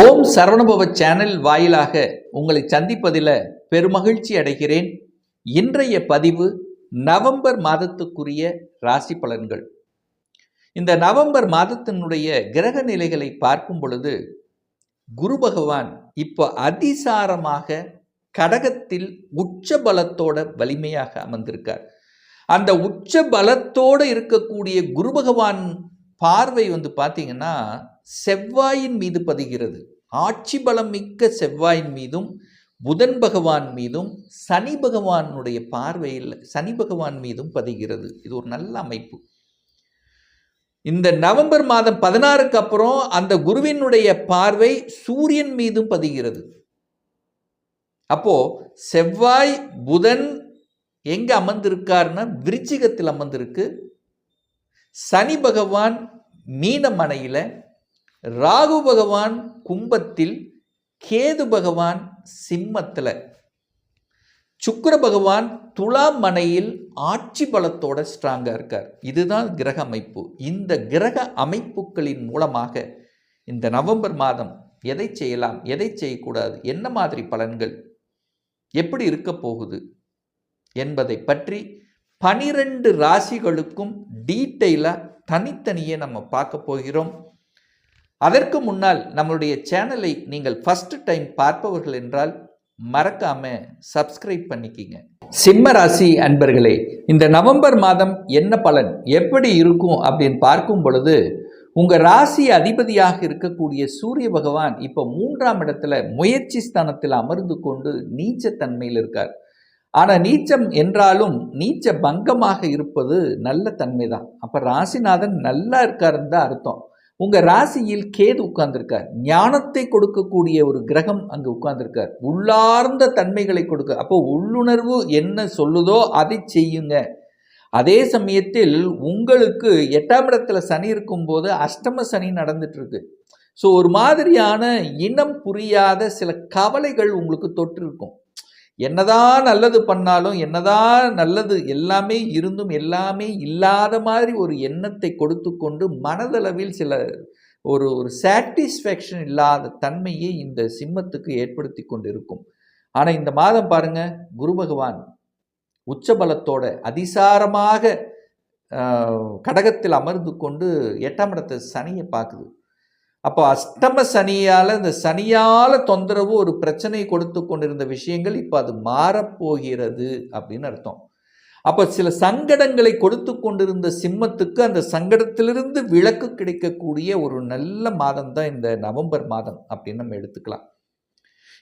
ஓம் Saravanabhava channel வாயிலாக உங்களை சந்திப்பதில் பெருமகிழ்ச்சி அடைகிறேன். இன்றைய பதிவு நவம்பர் மாதத்துக்குரிய ராசி பலன்கள். இந்த நவம்பர் மாதத்தினுடைய கிரக நிலைகளை பார்க்கும் பொழுது குரு பகவான் இப்போ அதிசாரமாக கடகத்தில் உச்ச பலத்தோட வலிமையாக அமர்ந்திருக்கார். அந்த உச்ச பலத்தோடு இருக்கக்கூடிய குரு பகவான் பார்வை பார்த்தீங்கன்னா செவ்வாயின் மீது பதிகிறது. ஆட்சி பலம் மிக்க செவ்வாயின் மீதும் புதன் பகவான் மீதும் சனி பகவானுடைய பார்வையில் சனி பகவான் மீதும் பதிகிறது. இது ஒரு நல்ல அமைப்பு. இந்த நவம்பர் மாதம் 16க்கு அப்புறம் அந்த குருவினுடைய பார்வை சூரியன் மீதும் பதிகிறது. அப்போ செவ்வாய் புதன் எங்க அமர்ந்திருக்காருன்னா விருச்சிகத்தில் அமர்ந்திருக்கு. சனி பகவான் மீனமனையில, ராகு பகவான் கும்பத்தில், கேது பகவான் சிம்மத்தில், சுக்கிர பகவான் துலாம் மனையில் ஆட்சி பலத்தோட ஸ்ட்ராங்கா இருக்கார். இதுதான் கிரக அமைப்பு. இந்த கிரக அமைப்புகளின் மூலமாக இந்த நவம்பர் மாதம் எதை செய்யலாம், எதை செய்யக்கூடாது, என்ன மாதிரி பலன்கள், எப்படி இருக்க போகுது என்பதை பற்றி 12 ராசிகளுக்கும் டீட்டெயிலாக தனித்தனியே நம்ம பார்க்க போகிறோம். அதற்கு முன்னால் நம்மளுடைய சேனலை நீங்கள் ஃபர்ஸ்ட் டைம் பார்ப்பவர்கள் என்றால் மறக்காம சப்ஸ்கிரைப் பண்ணிக்கிங்க. சிம்ம ராசி அன்பர்களே, இந்த நவம்பர் மாதம் என்ன பலன் எப்படி இருக்கும் அப்படின்னு பார்க்கும் பொழுது உங்கள் ராசி அதிபதியாக இருக்கக்கூடிய சூரிய பகவான் இப்போ 3ஆம் இடத்துல முயற்சி ஸ்தானத்தில் அமர்ந்து கொண்டு நீச்சத்தன்மையில் இருக்கார். ஆனால் நீச்சம் என்றாலும் நீச்ச பங்கமாக இருப்பது நல்ல தன்மை தான். அப்போ ராசிநாதன் நல்லா இருக்காருன்னு தான் அர்த்தம். உங்கள் ராசியில் கேது உட்கார்ந்துருக்கார். ஞானத்தை கொடுக்கக்கூடிய ஒரு கிரகம் அங்கே உட்கார்ந்துருக்கார். உள்ளார்ந்த தன்மைகளை கொடுக்க, அப்போ உள்ளுணர்வு என்ன சொல்லுதோ அதை செய்யுங்க. அதே சமயத்தில் உங்களுக்கு 8ஆம் இடத்துல சனி இருக்கும்போது அஷ்டம சனி நடந்துட்டு இருக்கு. ஸோ ஒரு மாதிரியான இனம் புரியாத சில கவலைகள் உங்களுக்கு தொட்டு இருக்கும். என்னதான் நல்லது பண்ணாலும், என்னதான் நல்லது எல்லாமே இருந்தும் எல்லாமே இல்லாத மாதிரி ஒரு எண்ணத்தை கொடுத்து கொண்டு மனதளவில் சில ஒரு சாட்டிஸ்ஃபேக்ஷன் இல்லாத தன்மையை இந்த சிம்மத்துக்கு ஏற்படுத்தி கொண்டு இருக்கும். ஆனால் இந்த மாதம் பாருங்க, குரு பகவான் உச்சபலத்தோட அதிசாரமாக கடகத்தில் அமர்ந்து கொண்டு 8ஆம் இடத்தை சனியை பார்க்குது. அப்போ அஷ்டம சனியால், இந்த சனியால் தொந்தரவு ஒரு பிரச்சனை கொடுத்து கொண்டிருந்த விஷயங்கள் இப்போ அது மாறப்போகிறது அப்படின்னு அர்த்தம். அப்போ சில சங்கடங்களை கொடுத்து கொண்டிருந்த சிம்மத்துக்கு அந்த சங்கடத்திலிருந்து விலக்கு கிடைக்கக்கூடிய ஒரு நல்ல மாதம் தான் இந்த நவம்பர் மாதம் அப்படின்னு நம்ம எடுத்துக்கலாம்.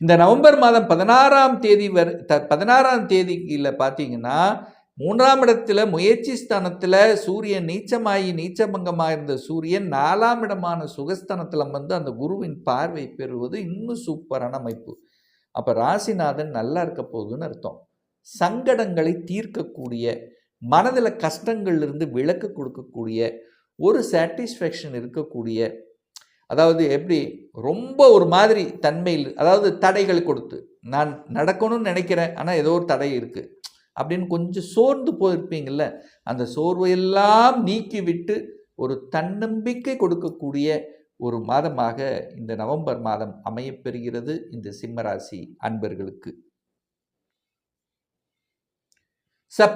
இந்த நவம்பர் மாதம் 16ஆம் தேதியில் பார்த்தீங்கன்னா 3ஆம் இடத்துல முயற்சி ஸ்தானத்தில் சூரியன் நீச்சபங்கமாக இருந்த சூரியன் 4ஆம் இடமான சுகஸ்தானத்தில் அந்த குருவின் பார்வை பெறுவது இன்னும் சூப்பரான அமைப்பு. அப்போ ராசிநாதன் நல்லா இருக்க போகுதுன்னு அர்த்தம். சங்கடங்களை தீர்க்கக்கூடிய, மனதில் கஷ்டங்கள்லேருந்து விலக்கு கொடுக்கக்கூடிய, ஒரு சாட்டிஸ்ஃபேக்ஷன் இருக்கக்கூடிய, அதாவது எப்படி ரொம்ப ஒரு மாதிரி தன்மையில், அதாவது தடைகள் கொடுத்து நான் நடக்கணும்னு நினைக்கிறேன் ஆனால் ஏதோ ஒரு தடை இருக்குது அப்படின்னு கொஞ்சம் சோர்ந்து போயிருப்பீங்கள்ல, அந்த சோர்வையெல்லாம் நீக்கிவிட்டு ஒரு தன்னம்பிக்கை கொடுக்கக்கூடிய ஒரு மாதமாக இந்த நவம்பர் மாதம் அமையப்பெறுகிறது இந்த சிம்மராசி அன்பர்களுக்கு.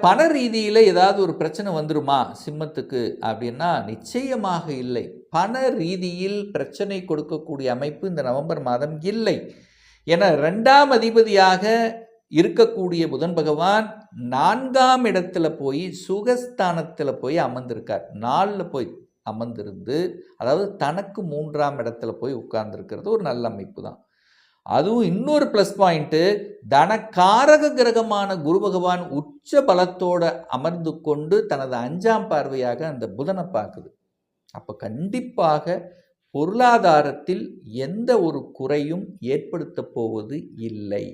பண ரீதியில் ஏதாவது ஒரு பிரச்சனை வந்துருமா சிம்மத்துக்கு அப்படின்னா நிச்சயமாக இல்லை. பண ரீதியில் பிரச்சனை கொடுக்கக்கூடிய அமைப்பு இந்த நவம்பர் மாதம் இல்லை. என 2ஆம் அதிபதியாக இருக்கக்கூடிய புதன் பகவான் 4ஆம் இடத்துல போய் சுகஸ்தானத்தில் போய் அமர்ந்திருக்கார். 4ல் போய் அமர்ந்திருந்து, அதாவது தனக்கு 3ஆம் இடத்துல போய் உட்கார்ந்துருக்கிறது ஒரு நல்ல அமைப்பு தான். அதுவும் இன்னொரு ப்ளஸ் பாயிண்ட்டு, தனக்காரக கிரகமான குரு பகவான் உச்ச பலத்தோடு அமர்ந்து கொண்டு தனது 5ஆம் பார்வையாக அந்த புதனை பார்க்குது. அப்போ கண்டிப்பாக பொருளாதாரத்தில் எந்த ஒரு குறையும் ஏற்படுத்த போவது இல்லை.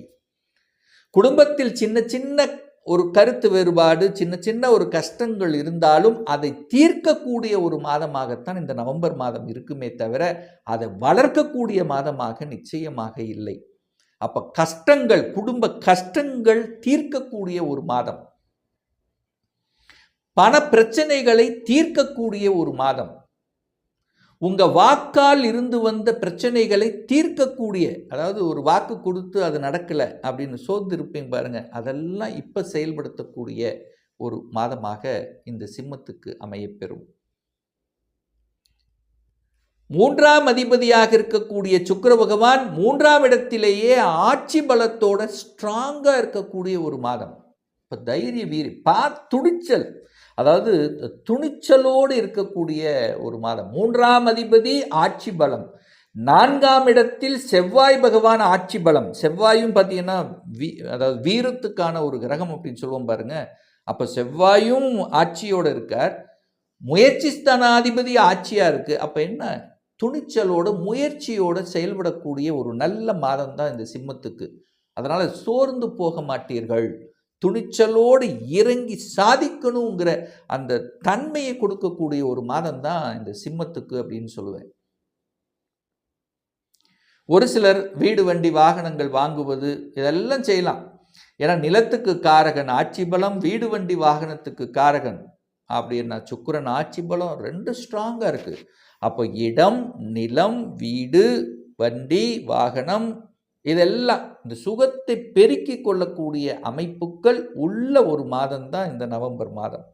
குடும்பத்தில் சின்ன சின்ன ஒரு கருத்து வேறுபாடு, சின்ன சின்ன ஒரு கஷ்டங்கள் இருந்தாலும் அதை தீர்க்கக்கூடிய ஒரு மாதமாகத்தான் இந்த நவம்பர் மாதம் இருக்குமே தவிர அதை வளர்க்கக்கூடிய மாதமாக நிச்சயமாக இல்லை. அப்போ கஷ்டங்கள், குடும்ப கஷ்டங்கள் தீர்க்கக்கூடிய ஒரு மாதம், பண பிரச்சனைகளை தீர்க்கக்கூடிய ஒரு மாதம், உங்கள் வாக்கால் இருந்து வந்த பிரச்சனைகளை தீர்க்கக்கூடிய, அதாவது ஒரு வாக்கு கொடுத்து அது நடக்கலை அப்படின்னு சோர்ந்திருப்பீங்க பாருங்க, அதெல்லாம் இப்போ செயல்படுத்தக்கூடிய ஒரு மாதமாக இந்த சிம்மத்துக்கு அமையப்பெறும். 3ஆம் அதிபதியாக இருக்கக்கூடிய சுக்கிர பகவான் 3ஆம் இடத்திலேயே ஆட்சி பலத்தோட ஸ்ட்ராங்காக இருக்கக்கூடிய ஒரு மாதம். இப்போ தைரிய வீரி துணிச்சல், அதாவது துணிச்சலோடு இருக்கக்கூடிய ஒரு மாதம். 3ஆம் அதிபதி ஆட்சி பலம், 4ஆம் இடத்தில் செவ்வாய் பகவான் ஆட்சி பலம். செவ்வாயும் பார்த்தீங்கன்னா அதாவது வீரத்துக்கான ஒரு கிரகம் அப்படின்னு சொல்லுவோம் பாருங்க. அப்போ செவ்வாயும் ஆட்சியோடு இருக்கார், முயற்சி ஸ்தானாதிபதி ஆட்சியாக இருக்கு. அப்போ என்ன, துணிச்சலோடு முயற்சியோடு செயல்படக்கூடிய ஒரு நல்ல மாதம் தான் இந்த சிம்மத்துக்கு. அதனால் சோர்ந்து போக மாட்டீர்கள். துணிச்சலோடு இறங்கி சாதிக்கணுங்கிற அந்த தன்மையை கொடுக்கக்கூடிய ஒரு மாதம் தான் இந்த சிம்மத்துக்கு அப்படின்னு சொல்லுவேன். ஒரு சிலர் வீடு வண்டி வாகனங்கள் வாங்குவது இதெல்லாம் செய்யலாம். ஏன்னா நிலத்துக்கு காரகன் ஆட்சி பலம், வீடு வண்டி வாகனத்துக்கு காரகன் அப்படின்னா சுக்கிரன் ஆட்சி பலம், 2 ஸ்ட்ராங்காக இருக்குது. அப்போ இடம், நிலம், வீடு, வண்டி, வாகனம் இதெல்லாம் இந்த சுகத்தை பெருக்கி கொள்ளக்கூடிய அமைப்புகள் உள்ள ஒரு மாதம் தான் இந்த நவம்பர் மாதம்.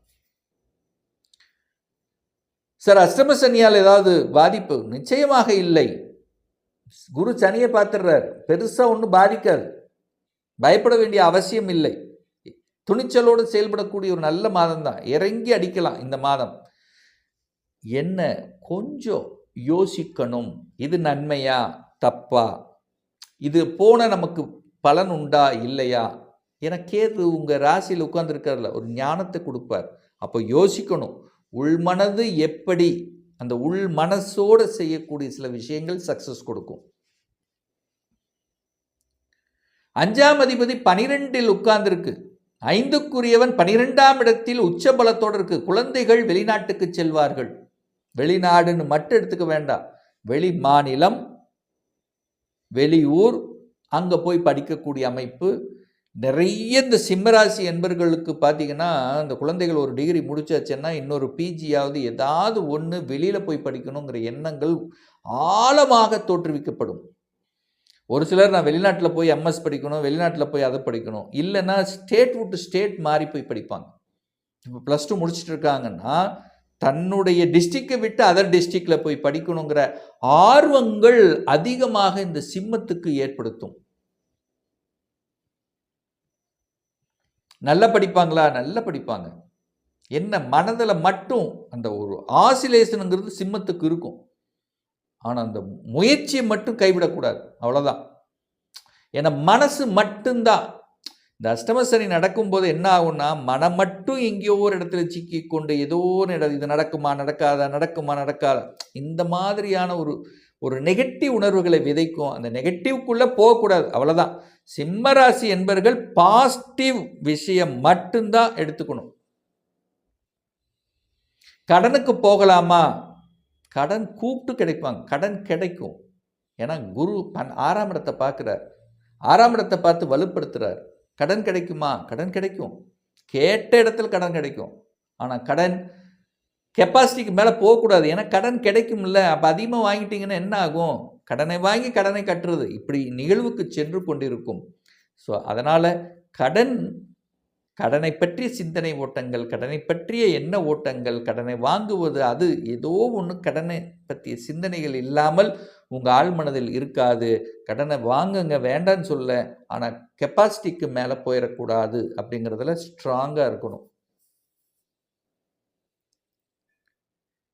சார், அஷ்டம சனியால் ஏதாவது பாதிப்பு? நிச்சயமாக இல்லை. குரு சனியை பார்த்துடுறார், பெருசாக ஒன்றும் பாதிக்காது, பயப்பட வேண்டிய அவசியம் இல்லை. துணிச்சலோடு செயல்படக்கூடிய ஒரு நல்ல மாதம் தான், இறங்கி அடிக்கலாம் இந்த மாதம். என்ன கொஞ்சம் யோசிக்கணும், இது நன்மையா தப்பா, இது போன நமக்கு பலன் உண்டா இல்லையா. ஏன்னா கேது உங்கள் ராசியில் உட்கார்ந்துருக்கார்ல, ஒரு ஞானத்தை கொடுப்பார். அப்போ யோசிக்கணும், உள்மனது எப்படி, அந்த உள் மனசோடு செய்யக்கூடிய சில விஷயங்கள் சக்சஸ் கொடுக்கும். 5ஆம் அதிபதி 12இல் உட்கார்ந்துருக்கு, 5க்குரியவன் 12ஆம் இடத்தில் உச்ச பலத்தோடு இருக்கு. குழந்தைகள் வெளிநாட்டுக்கு செல்வார்கள். வெளிநாடுன்னு மட்டும் எடுத்துக்க வேண்டாம், வெளி மாநிலம், வெளியூர், அங்கே போய் படிக்கக்கூடிய அமைப்பு நிறைய. இந்த சிம்மராசி என்பர்களுக்கு பார்த்தீங்கன்னா, இந்த குழந்தைகள் ஒரு டிகிரி முடிச்சாச்சுன்னா இன்னொரு பிஜியாவது ஏதாவது ஒன்று வெளியில் போய் படிக்கணுங்கிற எண்ணங்கள் ஆழமாக தோற்றுவிக்கப்படும். ஒரு சிலர் நான் வெளிநாட்டில் போய் எம்எஸ் படிக்கணும், வெளிநாட்டில் போய் அதை படிக்கணும், இல்லைன்னா ஸ்டேட் விட்டு ஸ்டேட் மாறி போய் படிப்பாங்க. இப்போ +2 முடிச்சுட்டு இருக்காங்கன்னா தன்னுடைய டிஸ்ட்ரிக்டை விட்டு அதர் டிஸ்ட்ரிக்டில் போய் படிக்கணுங்கிற ஆர்வங்கள் அதிகமாக இந்த சிம்மத்துக்கு ஏற்படுத்தும். நல்லா படிப்பாங்களா? நல்லா படிப்பாங்க. என்ன மனதில் மட்டும் அந்த ஒரு ஆசிலேஷனுங்கிறது சிம்மத்துக்கு இருக்கும். ஆனால் அந்த முயற்சியை மட்டும் கைவிடக்கூடாது, அவ்வளோதான். ஏன்னா மனசு மட்டும்தான். இந்த அஷ்டமசனி நடக்கும்போது என்ன ஆகும்னா, மனம் மட்டும் எங்கேயோ ஒரு இடத்துல சிக்கி கொண்டு ஏதோ இது நடக்குமா நடக்காதா, நடக்குமா நடக்காதா, இந்த மாதிரியான ஒரு நெகட்டிவ் உணர்வுகளை விதைக்கும். அந்த நெகட்டிவ்க்குள்ளே போகக்கூடாது, அவ்வளோதான். சிம்மராசி என்பவர்கள் பாசிட்டிவ் விஷயம் மட்டும்தான் எடுத்துக்கணும். கடனுக்கு போகலாமா? கடன் கூப்பிட்டு கிடைப்பாங்க, கடன் கிடைக்கும். ஏன்னா குரு 6ஆம் இடத்தை பார்க்குறார், 6ஆம் இடத்தை பார்த்து வலுப்படுத்துகிறார். கடன் கிடைக்குமா? கடன் கிடைக்கும், கேட்ட இடத்துல கடன் கிடைக்கும். ஆனால் கடன் கெப்பாசிட்டிக்கு மேலே போகக்கூடாது. ஏன்னா கடன் கிடைக்கும்ல, அப்போ அதிகமாக வாங்கிட்டீங்கன்னா என்ன ஆகும்? கடனை வாங்கி கடனை கட்டுறது, இப்படி நிகழ்வுக்கு சென்று கொண்டிருக்கும். ஸோ அதனால் கடனை பற்றிய சிந்தனை ஓட்டங்கள், கடனை பற்றிய எண்ண ஓட்டங்கள், கடனை வாங்குவது, அது ஏதோ ஒன்று கடனை பற்றிய சிந்தனைகள் இல்லாமல் உங்கள் ஆழ்மனதில் இருக்காது. கடனை வாங்குங்க, வேண்டான்னு சொல்ல, ஆனால் கெப்பாசிட்டிக்கு மேலே போயிடக்கூடாது அப்படிங்கிறதுல ஸ்ட்ராங்காக இருக்கணும்.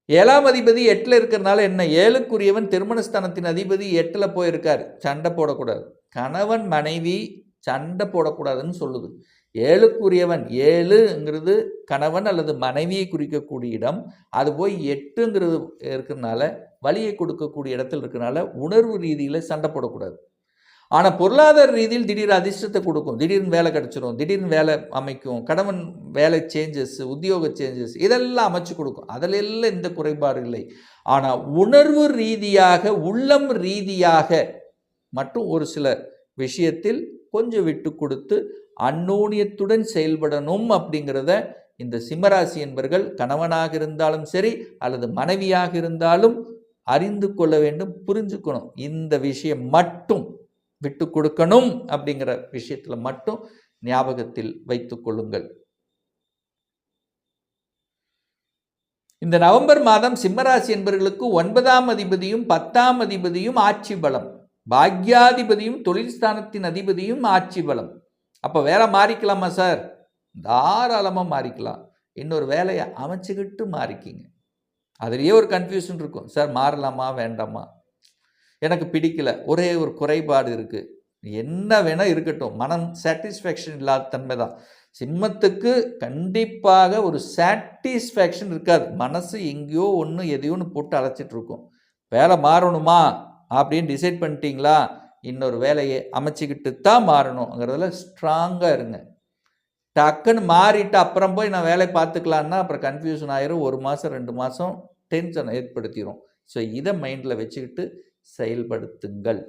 7ஆம் அதிபதி 8ல் இருக்கிறதுனால என்ன, 7க்குரியவன் திருமணஸ்தானத்தின் அதிபதி 8ல் போயிருக்கார். சண்டை போடக்கூடாது, கணவன் மனைவி சண்டை போடக்கூடாதுன்னு சொல்லுது. 7க்குரியவன், 7ங்கிறது கணவன் அல்லது மனைவியை குறிக்கக்கூடிய இடம். அது போய் 8ங்கிறது இருக்கிறதுனால வலியை கொடுக்கக்கூடிய இடத்துல இருக்கிறனால உணர்வு ரீதியில் சண்டை போடக்கூடாது. ஆனால் பொருளாதார ரீதியில் திடீர் அதிர்ஷ்டத்தை கொடுக்கும். திடீர்னு வேலை கிடச்சிரும், திடீர்னு வேலை அமைக்கும், கணவன் வேலை சேஞ்சஸ், உத்தியோக சேஞ்சஸ், இதெல்லாம் அமைச்சு கொடுக்கும். அதில் எல்லாம் எந்த குறைபாடு இல்லை. ஆனால் உணர்வு ரீதியாக, உள்ளம் ரீதியாக மட்டும் ஒரு சில விஷயத்தில் கொஞ்சம் விட்டு கொடுத்து அந்நோனியத்துடன் செயல்படணும் அப்படிங்கிறத இந்த சிம்மராசி என்பர்கள் கணவனாக இருந்தாலும் சரி அல்லது மனைவியாக இருந்தாலும் அறிந்து கொள்ள வேண்டும், புரிஞ்சுக்கணும். இந்த விஷயம் மட்டும் விட்டு கொடுக்கணும் அப்படிங்கிற விஷயத்துல மட்டும் ஞாபகத்தில் வைத்துக் கொள்ளுங்கள். இந்த நவம்பர் மாதம் சிம்மராசி என்பவர்களுக்கு 9ஆம் அதிபதியும் 10ஆம் அதிபதியும் ஆட்சி பலம், பாக்யாதிபதியும் தொழில் ஸ்தானத்தின் அதிபதியும் ஆட்சி பலம். அப்போ வேலை மாறிக்கலாமா சார்? தாராளமாக மாறிக்கலாம். இன்னொரு வேலையை அமைச்சுக்கிட்டு மாறிக்கிங்க. அதுலேயே ஒரு கன்ஃபியூஷன் இருக்கும், சார் மாறலாமா வேண்டாமா, எனக்கு பிடிக்கல, ஒரே ஒரு குறைபாடு இருக்குது, என்ன வேணால் இருக்கட்டும், மனம் சாட்டிஸ்ஃபேக்ஷன் இல்லாத தன்மை தான். சிம்மத்துக்கு கண்டிப்பாக ஒரு சாட்டிஸ்ஃபேக்ஷன் இருக்காது. மனசு எங்கேயோ ஒன்று எதையோ ஒன்று போட்டு அழைச்சிட்டு இருக்கும். வேலை மாறணுமா அப்படின்னு டிசைட் பண்ணிட்டீங்களா, இன்னொரு வேலையை அமைச்சிக்கிட்டு தான் மாறணுங்கிறதுல ஸ்ட்ராங்காக இருங்க. டக்குன்னு மாறிட்டு அப்புறம் போய் நான் வேலை பார்த்துக்கலான்னா அப்புறம் கன்ஃபியூஷன் ஆயிரும். 1 மாதம் 2 மாதம் டென்ஷன் ஏற்படுத்திடும். ஸோ இதை மைண்டில் வச்சுக்கிட்டு செயல்படுத்துங்கள்.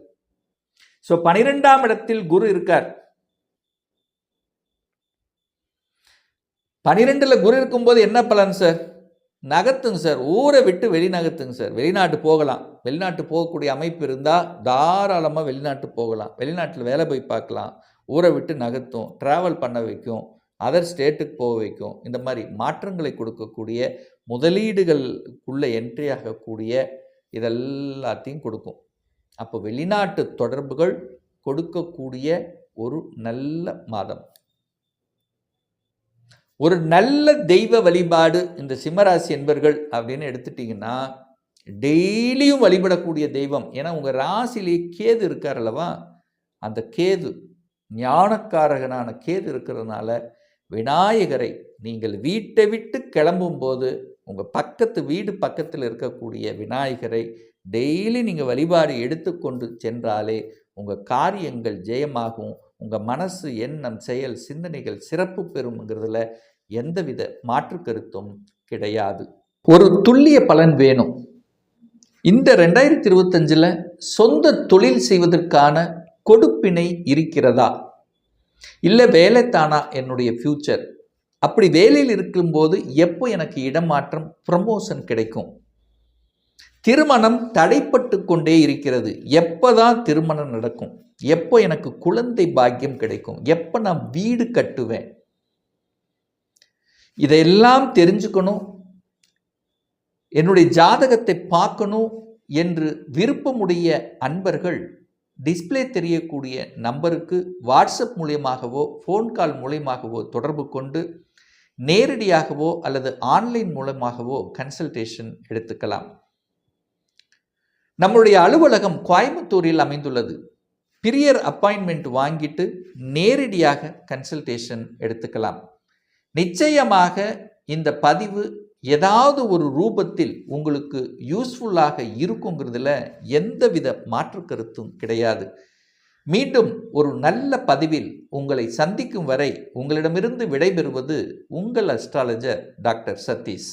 ஸோ 12ஆம் இடத்தில் குரு இருக்கார். 12ல் குரு இருக்கும்போது என்ன பலன் சார்? நகர்த்துங்க சார், ஊரை விட்டு வெளிநகர்த்துங்க சார். வெளிநாட்டு போகலாம், வெளிநாட்டு போகக்கூடிய அமைப்பு இருந்தால் தாராளமாக வெளிநாட்டு போகலாம். வெளிநாட்டில் வேலை போய் பார்க்கலாம். ஊரை விட்டு நகர்த்தும், ட்ராவல் பண்ண வைக்கும், அதர் ஸ்டேட்டுக்கு போக வைக்கும். இந்த மாதிரி மாற்றங்களை கொடுக்கக்கூடிய, முதலீடுகளுக்குள்ளே என்ட்ரி ஆகக்கூடிய இதெல்லாத்தையும் கொடுக்கும். அப்போ வெளிநாட்டு தொடர்புகள் கொடுக்கக்கூடிய ஒரு நல்ல மாதம். ஒரு நல்ல தெய்வ வழிபாடு இந்த சிம்மராசி என்பர்கள் அப்படின்னு எடுத்துட்டிங்கன்னா, டெய்லியும் வழிபடக்கூடிய தெய்வம். ஏன்னா உங்கள் ராசியிலே கேது இருக்கார் அல்லவா, அந்த கேது ஞானக்காரகனான கேது இருக்கிறதுனால விநாயகரை நீங்கள் வீட்டை விட்டு கிளம்பும்போது உங்கள் பக்கத்து வீடு பக்கத்தில் இருக்கக்கூடிய விநாயகரை டெய்லி நீங்கள் வழிபாடு எடுத்துக்கொண்டு சென்றாலே உங்கள் காரியங்கள் ஜெயமாகும். உங்கள் மனசு, எண்ணம், செயல், சிந்தனைகள் சிறப்பு பெறும்ங்கிறதுல எந்தவித மாற்று கருத்தும் கிடையாது. ஒரு துல்லிய பலன் வேணும். இந்த 2025 சொந்த தொழில் செய்வதற்கான கொடுப்பினை இருக்கிறதா, இல்லை வேலைத்தானா என்னுடைய ஃபியூச்சர், அப்படி வேலையில் இருக்கும்போது எப்போ எனக்கு இடமாற்றம், ப்ரமோஷன் கிடைக்கும், திருமணம் தடைப்பட்டு கொண்டே இருக்கிறது, எப்போதான் திருமணம் நடக்கும், எப்போ எனக்கு குழந்தை பாக்கியம் கிடைக்கும், எப்போ நான் வீடு கட்டுவேன், இதையெல்லாம் தெரிஞ்சுக்கணும், என்னுடைய ஜாதகத்தை பார்க்கணும் என்று விருப்பமுடைய அன்பர்கள் டிஸ்பிளே தெரியக்கூடிய நம்பருக்கு வாட்ஸ்அப் மூலியமாகவோ ஃபோன் கால் மூலியமாகவோ தொடர்பு கொண்டு நேரடியாகவோ அல்லது ஆன்லைன் மூலமாகவோ கன்சல்டேஷன் எடுத்துக்கலாம். நம்முடைய அலுவலகம் கோயம்புத்தூரில் அமைந்துள்ளது. பிரியர் அப்பாயின்மெண்ட் வாங்கிட்டு நேரடியாக கன்சல்டேஷன் எடுத்துக்கலாம். நிச்சயமாக இந்த பதிவு ஏதாவது ஒரு ரூபத்தில் உங்களுக்கு யூஸ்ஃபுல்லாக இருக்குங்கிறதுல எந்தவித மாற்று கருத்தும் கிடையாது. மீண்டும் ஒரு நல்ல பதிவில் உங்களை சந்திக்கும் வரை உங்களிடமிருந்து விடைபெறுவது உங்கள் அஸ்ட்ராலஜர் டாக்டர் சதீஷ்.